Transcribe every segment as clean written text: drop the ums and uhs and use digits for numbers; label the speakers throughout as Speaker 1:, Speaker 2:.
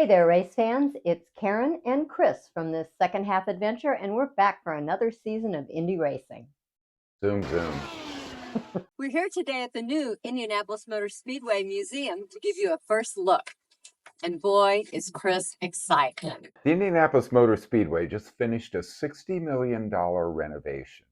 Speaker 1: Hey there, race fans. It's Karen and Chris from this second half adventure, and we're back for another season of Indy racing.
Speaker 2: Zoom, zoom.
Speaker 1: We're here today at the new Indianapolis Motor Speedway Museum to give you a first look. And boy, is Chris excited.
Speaker 2: The Indianapolis Motor Speedway just finished a $60 million renovation.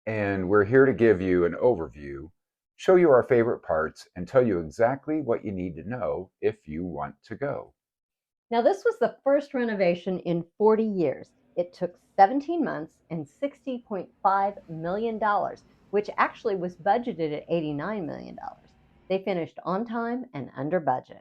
Speaker 2: And we're here to give you an overview, show you our favorite parts, and tell you exactly what you need to know if you want to go.
Speaker 1: Now, this was the first renovation in 40 years. It took 17 months and $60.5 million, which actually was budgeted at $89 million. They finished on time and under budget.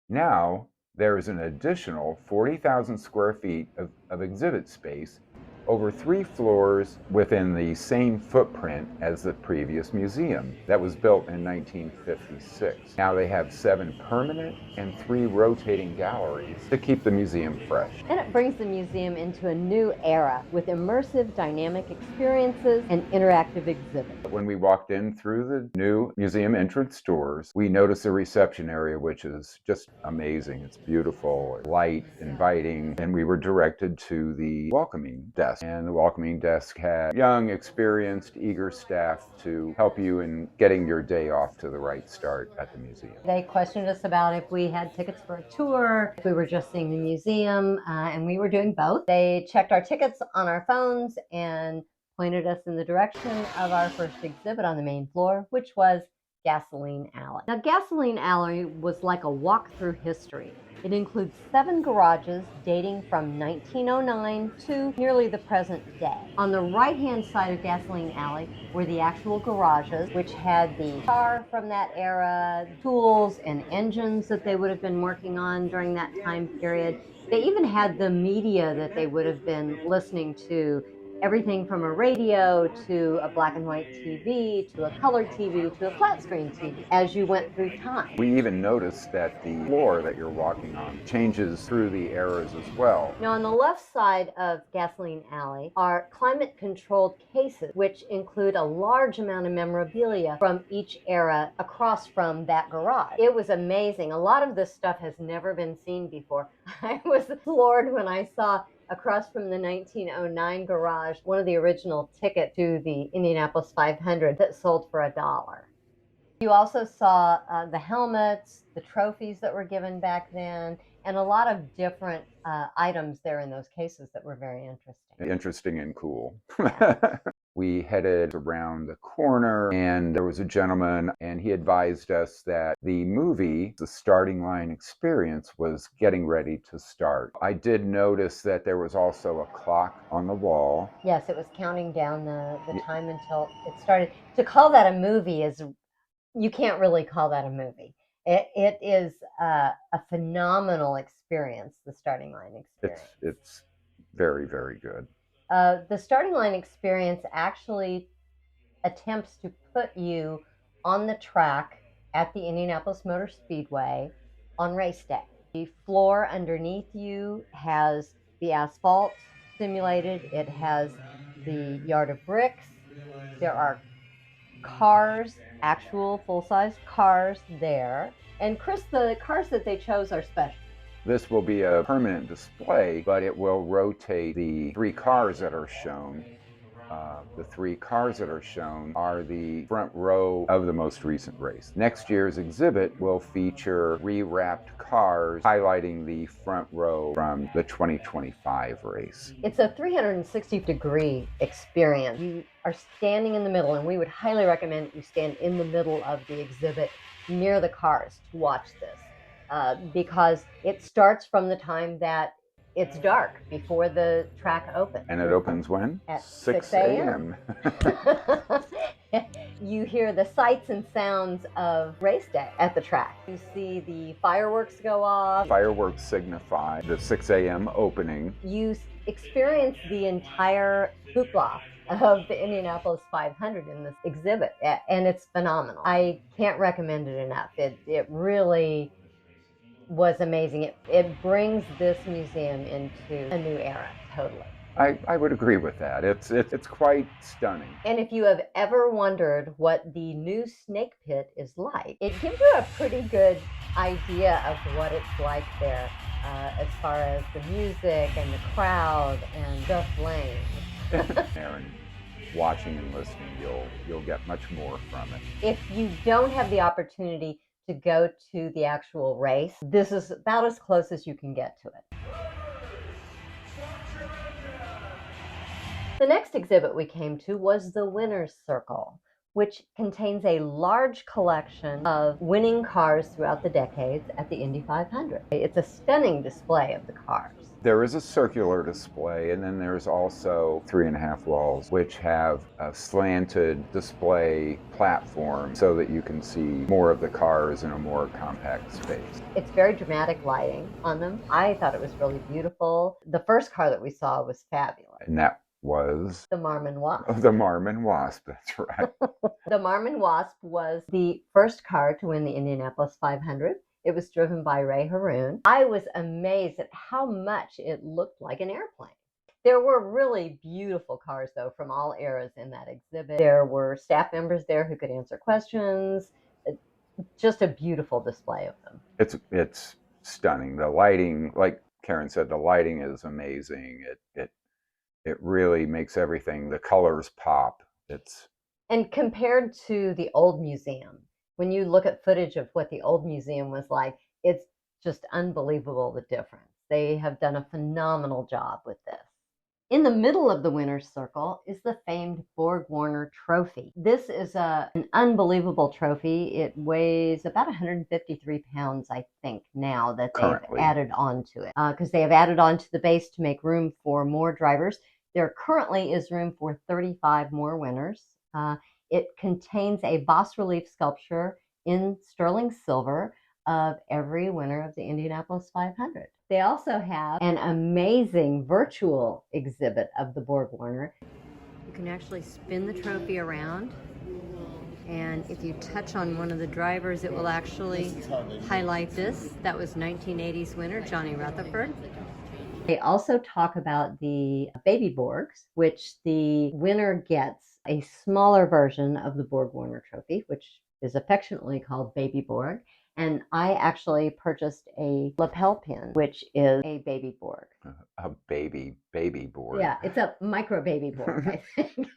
Speaker 2: Now, there is an additional 40,000 square feet of exhibit space over 3 floors within the same footprint as the previous museum that was built in 1956. Now they have 7 permanent and 3 rotating galleries to keep the museum fresh.
Speaker 1: And it brings the museum into a new era with immersive dynamic experiences and interactive exhibits.
Speaker 2: When we walked in through the new museum entrance doors, we noticed the reception area, which is just amazing. It's beautiful, light, inviting, and we were directed to the welcoming desk. And the welcoming desk had young, experienced, eager staff to help you in getting your day off to the right start at the museum.
Speaker 1: They questioned us about if we had tickets for a tour, if we were just seeing the museum, and we were doing both. They checked our tickets on our phones and pointed us in the direction of our first exhibit on the main floor, which was Gasoline Alley. Now, Gasoline Alley was like a walk through history. It includes 7 garages dating from 1909 to nearly the present day. On the right-hand side of Gasoline Alley were the actual garages, which had the car from that era, tools and engines that they would have been working on during that time period. They even had the media that they would have been listening to, everything from a radio to a black and white TV to a color TV to a flat screen TV as you went through time.
Speaker 2: We even noticed that the floor that you're walking on changes through the eras as well.
Speaker 1: Now, on the left side of Gasoline Alley are climate-controlled cases, which include a large amount of memorabilia from each era across from that garage. It was amazing. A lot of this stuff has never been seen before. I was floored when I saw across from the 1909 garage, one of the original tickets to the Indianapolis 500 that sold for $1. You also saw the helmets, the trophies that were given back then, and a lot of different items there in those cases that were very interesting.
Speaker 2: Interesting and cool.
Speaker 1: Yeah.
Speaker 2: We headed around the corner and there was a gentleman and he advised us that the movie, The Starting Line Experience, was getting ready to start. I did notice that there was also a clock on the wall.
Speaker 1: Yes, it was counting down the time until it started. To call that a movie is, you can't really call that a movie. It is a phenomenal experience, the Starting Line Experience.
Speaker 2: It's very, very good.
Speaker 1: The Starting Line Experience actually attempts to put you on the track at the Indianapolis Motor Speedway on race day. The floor underneath you has the asphalt simulated. It has the yard of bricks. There are cars, actual full-size cars there. And Chris, the cars that they chose are special.
Speaker 2: This will be a permanent display, but it will rotate the 3 cars that are shown. The 3 cars that are shown are the front row of the most recent race. Next year's exhibit will feature rewrapped cars highlighting the front row from the 2025 race.
Speaker 1: It's a 360-degree experience. You are standing in the middle, and we would highly recommend that you stand in the middle of the exhibit near the cars to watch this. Because it starts from the time that it's dark before the track opens.
Speaker 2: And it opens when?
Speaker 1: At
Speaker 2: 6 a.m.
Speaker 1: You hear the sights and sounds of race day at the track. You see the fireworks go off.
Speaker 2: Fireworks signify the 6 a.m. opening.
Speaker 1: You experience the entire hoopla of the Indianapolis 500 in this exhibit, and it's phenomenal. I can't recommend it enough. It really was amazing. It brings this museum into a new era, totally.
Speaker 2: I would agree with that. It's quite stunning.
Speaker 1: And if you have ever wondered what the new snake pit is like, it gives you a pretty good idea of what it's like there, as far as the music and the crowd and the flames.
Speaker 2: There and watching and listening, you'll get much more from it.
Speaker 1: If you don't have the opportunity to go to the actual race, this is about as close as you can get to it. The next exhibit we came to was the Winner's Circle, which contains a large collection of winning cars throughout the decades at the Indy 500. It's a stunning display of the cars.
Speaker 2: There is a circular display, and then there's also 3.5 walls, which have a slanted display platform so that you can see more of the cars in a more compact space.
Speaker 1: It's very dramatic lighting on them. I thought it was really beautiful. The first car that we saw was fabulous.
Speaker 2: And that was
Speaker 1: The Marmon Wasp.
Speaker 2: the Marmon Wasp, that's right.
Speaker 1: The Marmon Wasp was the first car to win the Indianapolis 500. It was driven by Ray Haroon. I was amazed at how much it looked like an airplane. There were really beautiful cars, though, from all eras in that exhibit. There were staff members there who could answer questions. Just a beautiful display of them.
Speaker 2: It's stunning. The lighting, like Karen said, the lighting is amazing. It really makes everything, the colors pop.
Speaker 1: And compared to the old museum, when you look at footage of what the old museum was like, it's just unbelievable the difference. They have done a phenomenal job with this. In the middle of the Winner's Circle is the famed Borg-Warner Trophy. This is an unbelievable trophy. It weighs about 153 pounds, I think, now that they've added on to it, because they have added on to the base to make room for more drivers. There currently is room for 35 more winners. It contains a bas-relief sculpture in sterling silver of every winner of the Indianapolis 500. They also have an amazing virtual exhibit of the Borg-Warner. You can actually spin the trophy around, and if you touch on one of the drivers, it will actually highlight this. That was 1980's winner, Johnny Rutherford. They also talk about the baby Borgs, which the winner gets a smaller version of the Borg-Warner trophy, which is affectionately called Baby Borg. And I actually purchased a lapel pin, which is a baby Borg.
Speaker 2: A baby Borg.
Speaker 1: Yeah, it's a micro baby Borg, I think.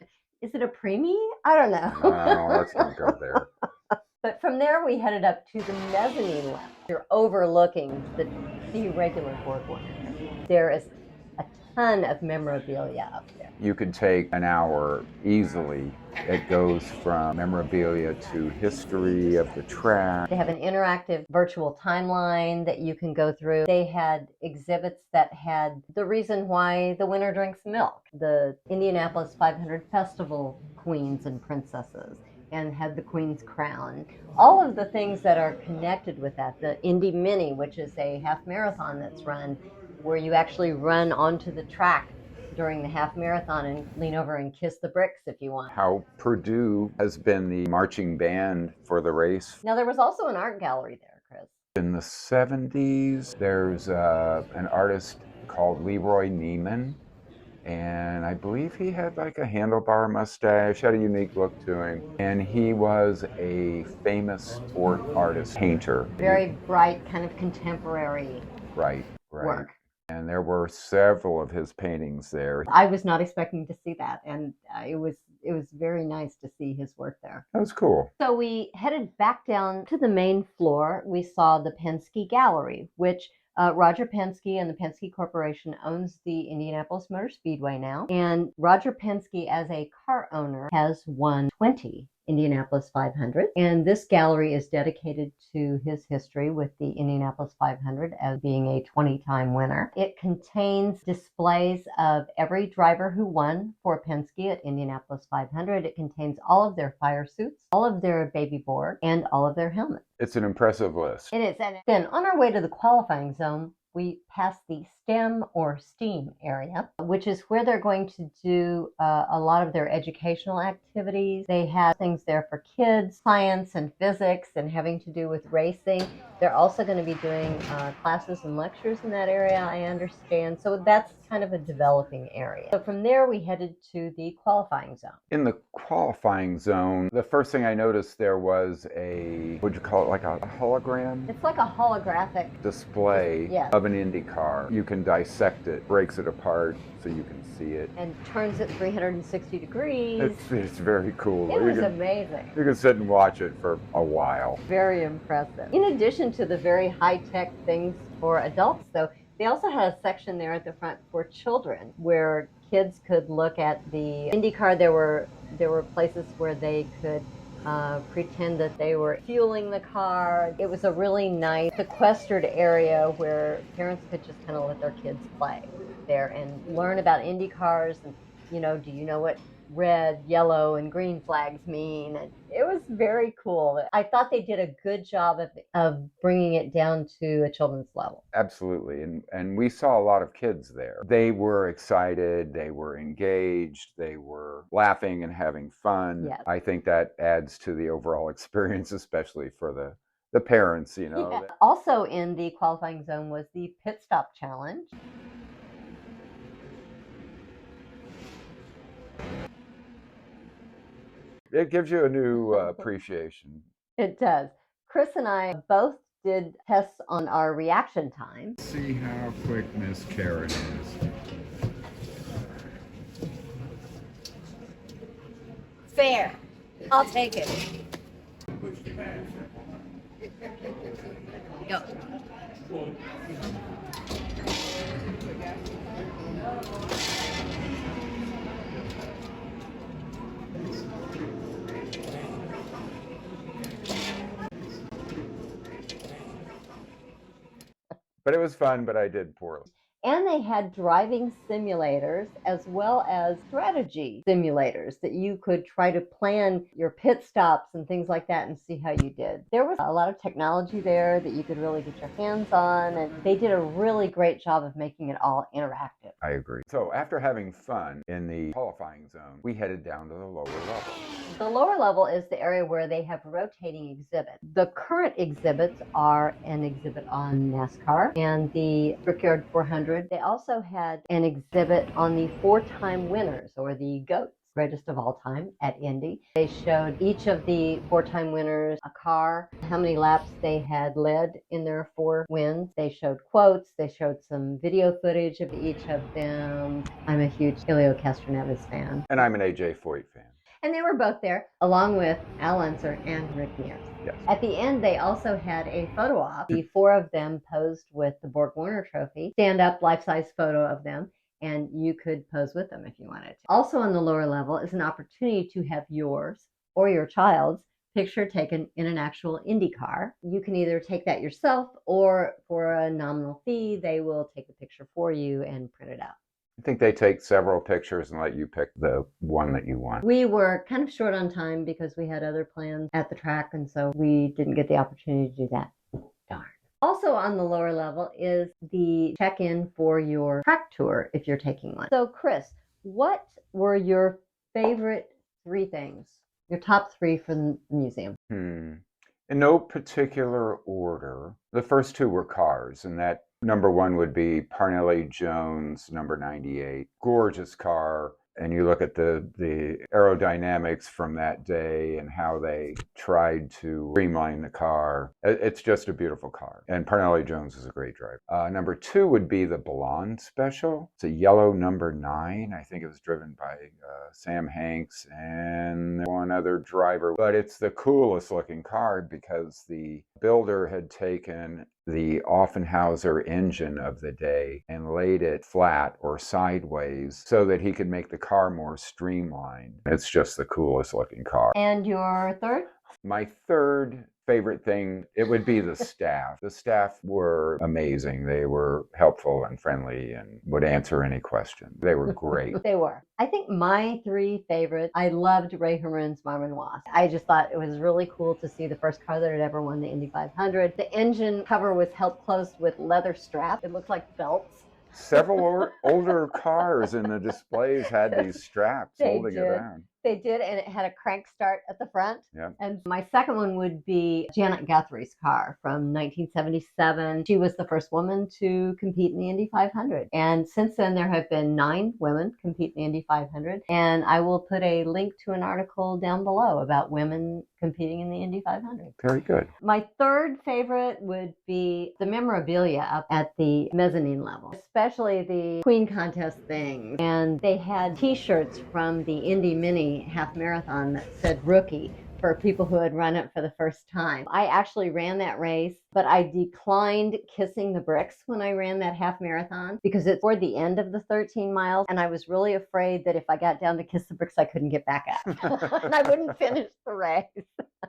Speaker 1: Is it a preemie? I don't know.
Speaker 2: No, let's not go there.
Speaker 1: But from there, we headed up to the mezzanine level. You're overlooking the regular Borg-Warner. There is a ton of memorabilia up there.
Speaker 2: You could take an hour easily. It goes from memorabilia to history of the track.
Speaker 1: They have an interactive virtual timeline that you can go through. They had exhibits that had the reason why the winner drinks milk, the Indianapolis 500 Festival queens and princesses, and had the Queen's crown. All of the things that are connected with that. The Indy Mini, which is a half marathon that's run, where you actually run onto the track during the half marathon and lean over and kiss the bricks if you want.
Speaker 2: How Purdue has been the marching band for the race.
Speaker 1: Now, there was also an art gallery there, Chris.
Speaker 2: In the 70s, there's an artist called Leroy Neiman, and I believe he had like a handlebar mustache, had a unique look to him, and he was a famous sport artist, painter.
Speaker 1: Very bright, kind of contemporary work.
Speaker 2: And there were several of his paintings there.
Speaker 1: I was not expecting to see that, and it was very nice to see his work there.
Speaker 2: That was cool.
Speaker 1: So we headed back down to the main floor. We saw the Penske Gallery, which Roger Penske and the Penske Corporation owns the Indianapolis Motor Speedway now. And Roger Penske, as a car owner, has won 20 Indianapolis 500. And this gallery is dedicated to his history with the Indianapolis 500 as being a 20-time winner. It contains displays of every driver who won for Penske at Indianapolis 500. It contains all of their fire suits, all of their baby Borg, and all of their helmets.
Speaker 2: It's an impressive list.
Speaker 1: It is. And then on our way to the qualifying zone, we passed the STEM or STEAM area, which is where they're going to do a lot of their educational activities. They have things there for kids, science and physics, and having to do with racing. They're also going to be doing classes and lectures in that area, I understand. So that's kind of a developing area. So from there, we headed to the qualifying zone.
Speaker 2: In the qualifying zone, the first thing I noticed there was would you call it like a hologram?
Speaker 1: It's like a holographic
Speaker 2: Display
Speaker 1: yes.
Speaker 2: of an Indy car. You can dissect it, breaks it apart so you can see it.
Speaker 1: And turns it 360 degrees.
Speaker 2: It's very cool.
Speaker 1: It was amazing.
Speaker 2: You can sit and watch it for a while.
Speaker 1: Very impressive. In addition to the very high-tech things for adults, though, they also had a section there at the front for children where kids could look at the Indy car. There were places where they could pretend that they were fueling the car. It was a really nice sequestered area where parents could just kind of let their kids play there and learn about Indy cars. And, do you know what red, yellow, and green flags mean? And it was very cool. I thought they did a good job of bringing it down to a children's level.
Speaker 2: Absolutely. And we saw a lot of kids there. They were excited, they were engaged, they were laughing and having fun.
Speaker 1: Yes.
Speaker 2: I think that adds to the overall experience, especially for the parents,
Speaker 1: Yeah. Also in the qualifying zone was the pit stop challenge.
Speaker 2: It gives you a new appreciation.
Speaker 1: It does. Chris and I both did tests on our reaction time.
Speaker 2: See how quick Miss Karen is.
Speaker 3: Fair. I'll take it. Go.
Speaker 2: But it was fun, but I did poorly.
Speaker 1: And they had driving simulators as well as strategy simulators that you could try to plan your pit stops and things like that and see how you did. There was a lot of technology there that you could really get your hands on, and they did a really great job of making it all interactive.
Speaker 2: I agree. So after having fun in the qualifying zone, we headed down to the lower level.
Speaker 1: The lower level is the area where they have rotating exhibits. The current exhibits are an exhibit on NASCAR and the Brickyard 400. They also had an exhibit on the four-time winners, or the GOATs, greatest of all time at Indy. They showed each of the four-time winners a car, how many laps they had led in their 4 wins. They showed quotes. They showed some video footage of each of them. I'm a huge Helio Castroneves fan.
Speaker 2: And I'm an AJ Foyt fan.
Speaker 1: And they were both there, along with Al Unser and Rick Mears.
Speaker 2: Yes.
Speaker 1: At the end, they also had a photo op. The 4 of them posed with the Borg Warner Trophy, stand-up life-size photo of them, and you could pose with them if you wanted to. Also on the lower level is an opportunity to have yours or your child's picture taken in an actual Indy car. You can either take that yourself, or for a nominal fee, they will take the picture for you and print it out.
Speaker 2: I think they take several pictures and let you pick the one that you want.
Speaker 1: We were kind of short on time because we had other plans at the track, and so we didn't get the opportunity to do that. Darn. Also on the lower level is the check-in for your track tour if you're taking one. So Chris, what were your favorite 3 things? Your top 3 for the museum?
Speaker 2: In no particular order. The first 2 were cars, and that number 1 would be Parnelli Jones, number 98. Gorgeous car. And you look at the aerodynamics from that day and how they tried to streamline the car. It's just a beautiful car. And Parnelli Jones is a great driver. Number 2 would be the Blonde Special. It's a yellow number 9. I think it was driven by Sam Hanks and one other driver. But it's the coolest looking car because the builder had taken the Offenhauser engine of the day and laid it flat or sideways so that he could make the car more streamlined. It's just the coolest looking car.
Speaker 1: And your third?
Speaker 2: My third favorite thing, it would be the staff. The staff were amazing. They were helpful and friendly and would answer any question. They were great.
Speaker 1: They were. I think my 3 favorites, I loved Ray Herman's Marmenoise. I just thought it was really cool to see the first car that had ever won the Indy 500. The engine cover was held closed with leather straps. It looked like belts.
Speaker 2: Several older cars in the displays had these straps holding it down.
Speaker 1: They did, and it had a crank start at the front.
Speaker 2: Yeah.
Speaker 1: And my second one would be Janet Guthrie's car from 1977. She was the first woman to compete in the Indy 500. And since then, there have been 9 women compete in the Indy 500. And I will put a link to an article down below about women competing in the Indy 500.
Speaker 2: Very good.
Speaker 1: My third favorite would be the memorabilia up at the mezzanine level, especially the Queen Contest thing. And they had t-shirts from the Indy Mini half marathon that said rookie for people who had run it for the first time. I actually ran that race, but I declined kissing the bricks when I ran that half marathon because it's toward the end of the 13 miles. And I was really afraid that if I got down to kiss the bricks, I couldn't get back up and I wouldn't finish the race.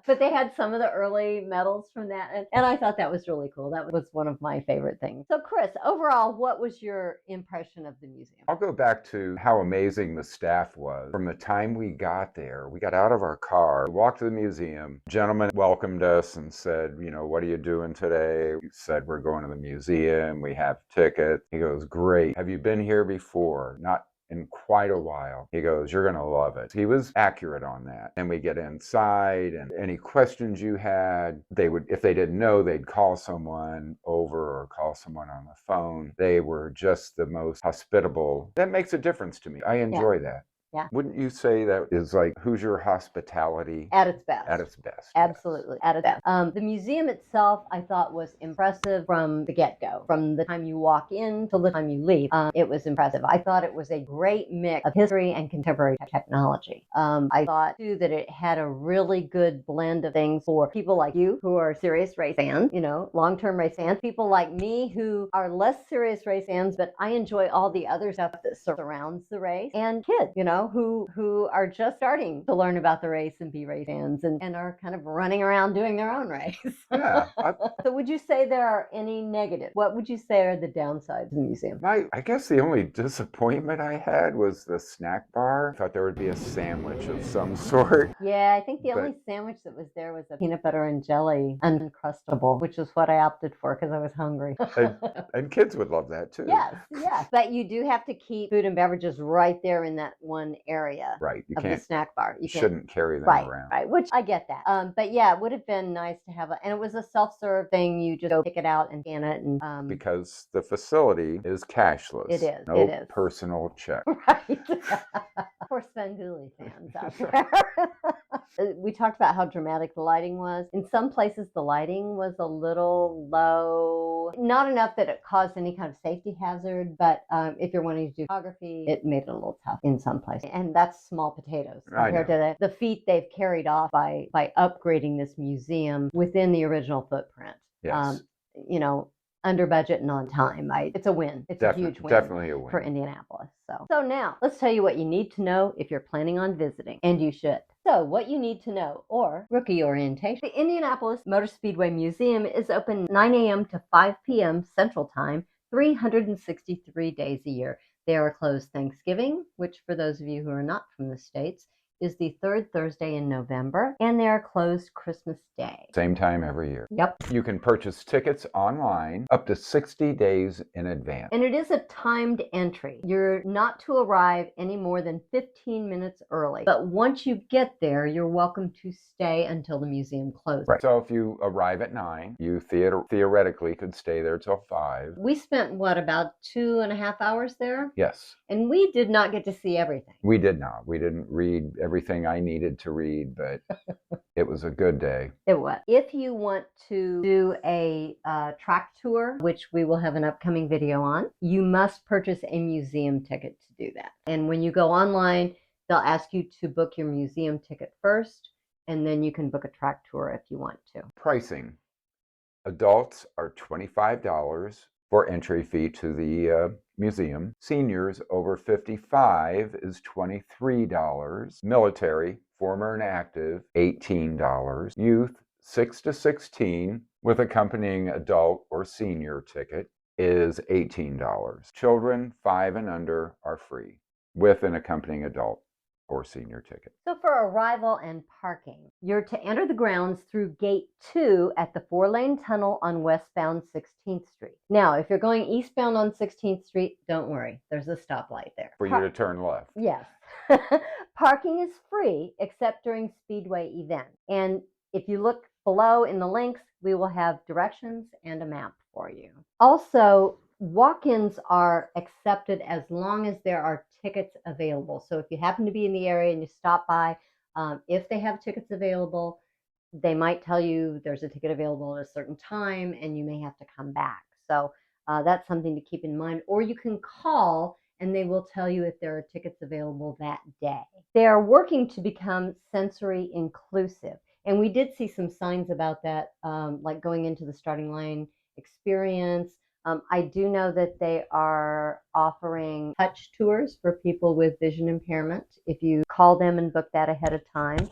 Speaker 1: But they had some of the early medals from that. And I thought that was really cool. That was one of my favorite things. So Chris, overall, what was your impression of the museum?
Speaker 2: I'll go back to how amazing the staff was. From the time we got there, we got out of our car, walked to the museum. A gentleman welcomed us and said, what are you doing today? We said, we're going to the museum. We have tickets. He goes, great. Have you been here before? Not in quite a while. He goes, you're going to love it. He was accurate on that. And we get inside, and any questions you had, they would, if they didn't know, they'd call someone over or call someone on the phone. They were just the most hospitable. That makes a difference to me. I enjoy that.
Speaker 1: Yeah.
Speaker 2: Wouldn't you say that is like Hoosier hospitality?
Speaker 1: At its best.
Speaker 2: At its best.
Speaker 1: Absolutely. Yes. At its best. The museum itself, I thought, was impressive from the get-go. From the time you walk in till the time you leave, it was impressive. I thought it was a great mix of history and contemporary technology. I thought, too, that it had a really good blend of things for people like you who are serious race fans, long-term race fans, people like me who are less serious race fans, but I enjoy all the other stuff that surrounds the race, and kids, who are just starting to learn about the race and be race fans and are kind of running around doing their own race.
Speaker 2: Yeah.
Speaker 1: So would you say there are any negatives? What would you say are the downsides of the museum?
Speaker 2: I guess the only disappointment I had was the snack bar. I thought there would be a sandwich of some sort.
Speaker 1: Yeah, I think the only sandwich that was there was a peanut butter and jelly Uncrustable, which is what I opted for because I was hungry.
Speaker 2: And kids would love that too.
Speaker 1: Yes. But you do have to keep food and beverages right there in that one area.
Speaker 2: Right. You
Speaker 1: of
Speaker 2: can't,
Speaker 1: the snack bar. You
Speaker 2: shouldn't carry them around.
Speaker 1: Right. Which I get that. But yeah, it would have been nice to have and it was a self-serve thing. You just go pick it out and scan it. And
Speaker 2: because the facility is cashless.
Speaker 1: It is.
Speaker 2: No personal check.
Speaker 1: Right. For Svengoolie fans out there. We talked about how dramatic the lighting was. In some places, the lighting was a little low. Not enough that it caused any kind of safety hazard, but if you're wanting to do photography, it made it a little tough in some places. And that's small potatoes compared to the feat they've carried off by upgrading this museum within the original footprint.
Speaker 2: Yes.
Speaker 1: Under budget and on time. It's a win. It's a huge win.
Speaker 2: Definitely a win.
Speaker 1: For Indianapolis. So now, let's tell you what you need to know if you're planning on visiting, and you should. So, what you need to know, or rookie orientation. The Indianapolis Motor Speedway Museum is open 9 a.m. to 5 p.m. Central Time, 363 days a year. They are closed Thanksgiving, which for those of you who are not from the States, is the third Thursday in November, and they are closed Christmas Day.
Speaker 2: Same time every year.
Speaker 1: Yep.
Speaker 2: You can purchase tickets online up to 60 days in advance.
Speaker 1: And it is a timed entry. You're not to arrive any more than 15 minutes early. But once you get there, you're welcome to stay until the museum closes.
Speaker 2: Right. So if you arrive at 9, you theoretically could stay there till 5.
Speaker 1: We spent, about 2.5 hours there?
Speaker 2: Yes.
Speaker 1: And we did not get to see everything.
Speaker 2: We did not. We didn't read everything I needed to read, but it was a good day.
Speaker 1: It was. If you want to do a track tour, which we will have an upcoming video on, you must purchase a museum ticket to do that. And when you go online, they'll ask you to book your museum ticket first, and then you can book a track tour if you want to.
Speaker 2: Pricing. Adults are $25 for entry fee to the museum. Seniors over 55 is $23. Military, former and active, $18. Youth, 6 to 16, with accompanying adult or senior ticket, is $18. Children 5 and under are free, with an accompanying adult. or senior ticket.
Speaker 1: So for arrival and parking, you're to enter the grounds through gate 2 at the 4-lane tunnel on westbound 16th Street. Now, if you're going eastbound on 16th Street, don't worry, there's a stoplight there.
Speaker 2: For you to turn left.
Speaker 1: Yes. Parking is free except during Speedway events. And if you look below in the links, we will have directions and a map for you. Also, walk-ins are accepted as long as there are tickets available. So if you happen to be in the area and you stop by, if they have tickets available, they might tell you there's a ticket available at a certain time and you may have to come back. So that's something to keep in mind. Or you can call and they will tell you if there are tickets available that day. They are working to become sensory inclusive. And we did see some signs about that, like going into the starting line experience. I do know that they are offering touch tours for people with vision impairment. If you call them and book that ahead of time,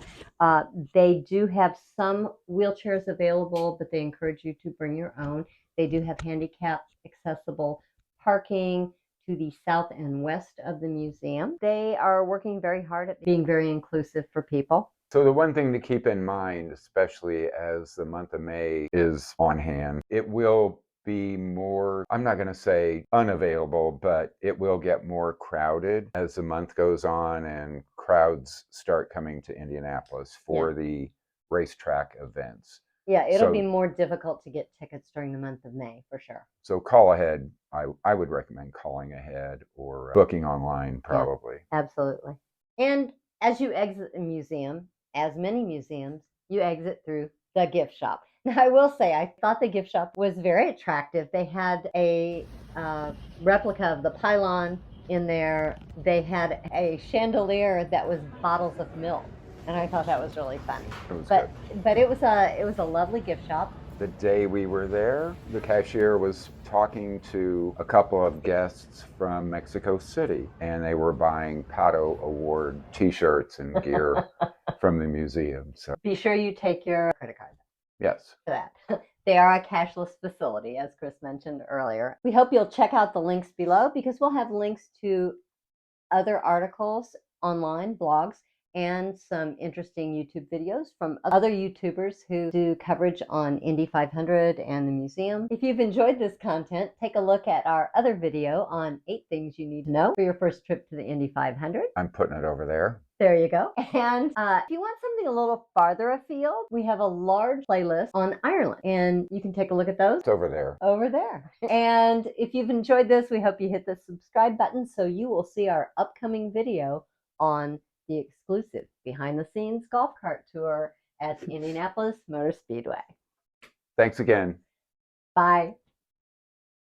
Speaker 1: they do have some wheelchairs available, but they encourage you to bring your own. They do have handicap accessible parking to the south and west of the museum. They are working very hard at being very inclusive for people.
Speaker 2: So the one thing to keep in mind, especially as the month of May is on hand, it will be more, I'm not going to say unavailable, but it will get more crowded as the month goes on and crowds start coming to Indianapolis for the racetrack events.
Speaker 1: Yeah, it'll be more difficult to get tickets during the month of May, for sure.
Speaker 2: So call ahead. I would recommend calling ahead or booking online, probably.
Speaker 1: Yeah, absolutely. And as you exit the museum, as many museums, you exit through the gift shop. Now, I will say, I thought the gift shop was very attractive. They had a replica of the pylon in there. They had a chandelier that was bottles of milk. And I thought that was really funny. But it was a lovely gift shop.
Speaker 2: The day we were there, the cashier was talking to a couple of guests from Mexico City, and they were buying Pato Award t-shirts and gear from the museum. So
Speaker 1: be sure you take your credit card.
Speaker 2: Yes.
Speaker 1: For that. They are a cashless facility, as Chris mentioned earlier. We hope you'll check out the links below because we'll have links to other articles online, blogs, and some interesting YouTube videos from other YouTubers who do coverage on Indy 500 and the museum. If you've enjoyed this content, take a look at our other video on 8 things you need to know for your first trip to the Indy 500.
Speaker 2: I'm putting it over there.
Speaker 1: There you go. And if you want something a little farther afield, we have a large playlist on Ireland, and you can take a look at those.
Speaker 2: It's over there.
Speaker 1: Over there. And if you've enjoyed this, we hope you hit the subscribe button so you will see our upcoming video on the exclusive behind-the-scenes golf cart tour at Indianapolis Motor Speedway.
Speaker 2: Thanks again.
Speaker 1: Bye.